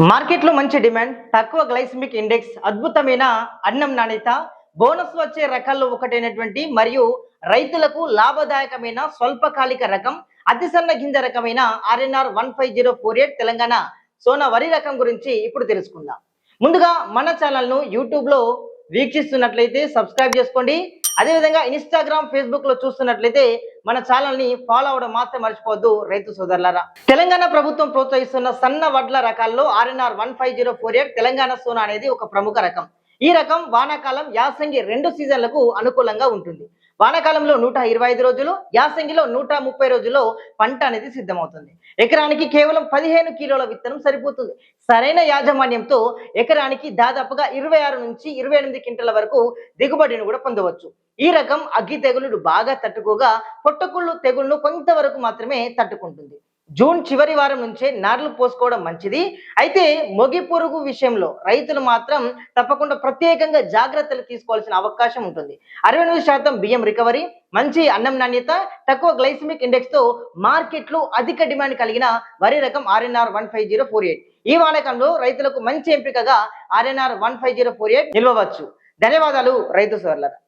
మార్కెట్లో మంచి డిమాండ్, తక్కువ గ్లైసెమిక్ ఇండెక్స్, అద్భుతమైన అన్నం నాణ్యత, బోనస్ వచ్చే రకాల్లో ఒకటైనటువంటి మరియు రైతులకు లాభదాయకమైన స్వల్పకాలిక రకం అతి సన్న గింజ రకమైన ఆర్ఎన్ఆర్ 15048 తెలంగాణ సోనా వరి రకం గురించి ఇప్పుడు తెలుసుకుందాం. ముందుగా మన ఛానల్ను యూట్యూబ్లో వీక్షిస్తున్నట్లయితే సబ్స్క్రైబ్ చేసుకోండి. అదేవిధంగా ఇన్స్టాగ్రామ్, ఫేస్బుక్ లో చూస్తున్నట్లయితే మన ఛానల్ ని ఫాలో అవడం మాత్రం మర్చిపోవద్దు రైతు సోదరులారా. తెలంగాణ ప్రభుత్వం ప్రోత్సహిస్తున్న సన్న వడ్ల రకాల్లో ఆర్ఎన్ఆర్ 15048 తెలంగాణ సోనా అనేది ఒక ప్రముఖ రకం. ఈ రకం వానాకాలం, యాసంగి రెండు సీజన్లకు అనుకూలంగా ఉంటుంది. వానాకాలంలో 125 రోజులు, యాసంగిలో 130 రోజుల్లో పంట అనేది సిద్ధమవుతుంది. ఎకరానికి కేవలం 15 కిలోల విత్తనం సరిపోతుంది. సరైన యాజమాన్యంతో ఎకరానికి దాదాపుగా 26 నుంచి 28 క్వింటాల వరకు దిగుబడిని కూడా పొందవచ్చు. ఈ రకం అగ్గి తెగులును బాగా తట్టుకోగా పొట్టకుళ్ళు తెగుళ్లను కొంతవరకు మాత్రమే తట్టుకుంటుంది. జూన్ చివరి వారం నుంచే నార్లు పోసుకోవడం మంచిది. అయితే మొగి పురుగు విషయంలో రైతులు మాత్రం తప్పకుండా ప్రత్యేకంగా జాగ్రత్తలు తీసుకోవాల్సిన అవకాశం ఉంటుంది. 68% బియ్యం రికవరీ, మంచి అన్నం నాణ్యత, తక్కువ గ్లైసెమిక్ ఇండెక్స్ తో మార్కెట్లో అధిక డిమాండ్ కలిగిన వరి రకం ఆర్ఎన్ఆర్ 15048. ఈ వానకంలో రైతులకు మంచి ఎంపికగా ఆర్ఎన్ఆర్ 15048 నిలవచ్చు. ధన్యవాదాలు రైతు సోదరులారా.